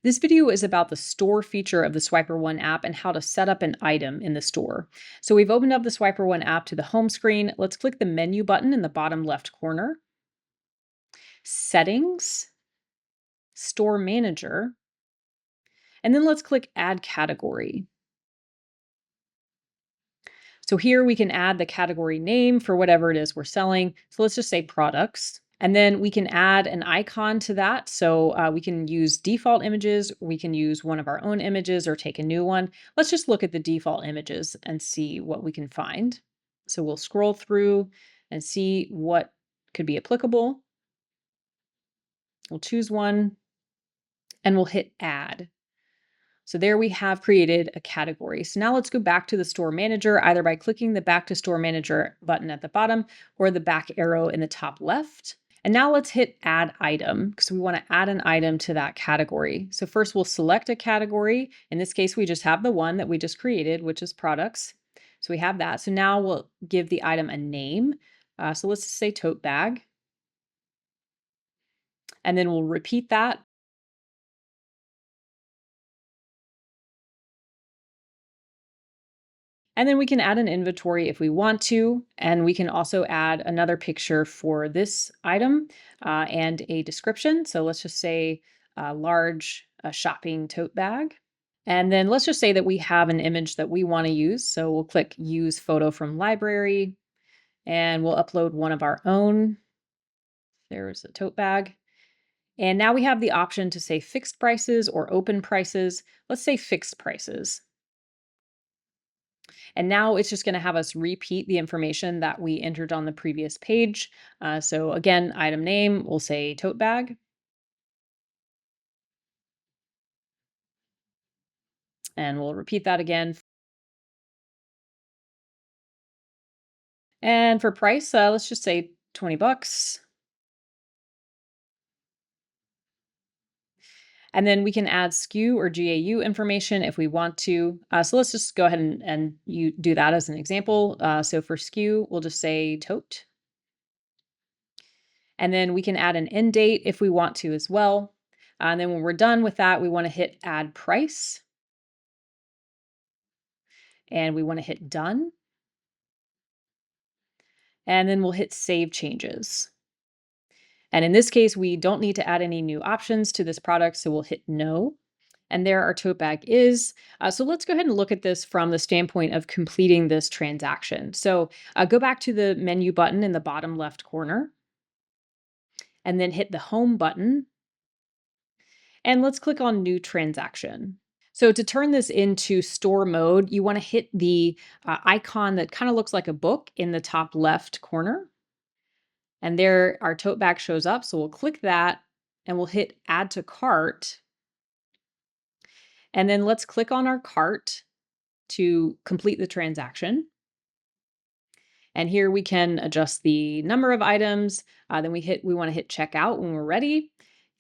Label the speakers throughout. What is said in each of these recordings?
Speaker 1: This video is about the store feature of the Swiper1 app and how to set up an item in the store. So we've opened up the Swiper1 app to the home screen. Let's click the menu button in the bottom left corner. Settings, Store Manager, and then let's click Add Category. So here we can add the category name for whatever it is we're selling. So let's just say products. And then we can add an icon to that. So we can use default images. We can use one of our own images or take a new one. Let's just look at the default images and see what we can find. So we'll scroll through and see what could be applicable. We'll choose one and we'll hit add. So there we have created a category. So now let's go back to the store manager, either by clicking the back to store manager button at the bottom or the back arrow in the top left. And now let's hit add item because we want to add an item to that category. So first we'll select a category. In this case, we just have the one that we just created, which is products. So we have that. So now we'll give the item a name. So let's just say tote bag. And then we'll repeat that. And then we can add an inventory if we want to, and we can also add another picture for this item and a description. So let's just say a large shopping tote bag. And then let's just say that we have an image that we want to use. So we'll click Use Photo from Library, and we'll upload one of our own. There's a tote bag. And now we have the option to say fixed prices or open prices. Let's say fixed prices. And now it's just going to have us repeat the information that we entered on the previous page. So again, item name, we'll say tote bag. And we'll repeat that again. And for price, let's just say 20 bucks. And then we can add SKU or GAU information if we want to. So let's just go ahead and you do that as an example. So for SKU, we'll just say tote. And then we can add an end date if we want to as well. And then when we're done with that, we want to hit add price. And we want to hit done. And then we'll hit save changes. And in this case, we don't need to add any new options to this product, so we'll hit no. And there our tote bag is. So let's go ahead and look at this from the standpoint of completing this transaction. So go back to the menu button in the bottom left corner and then hit the home button. And let's click on new transaction. So to turn this into store mode, you want to hit the icon that kind of looks like a book in the top left corner. And there our tote bag shows up. So we'll click that and we'll hit add to cart. And then let's click on our cart to complete the transaction. And here we can adjust the number of items. Then we want to hit checkout when we're ready.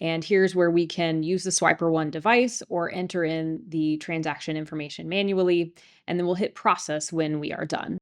Speaker 1: And here's where we can use the Swiper1 device or enter in the transaction information manually. And then we'll hit process when we are done.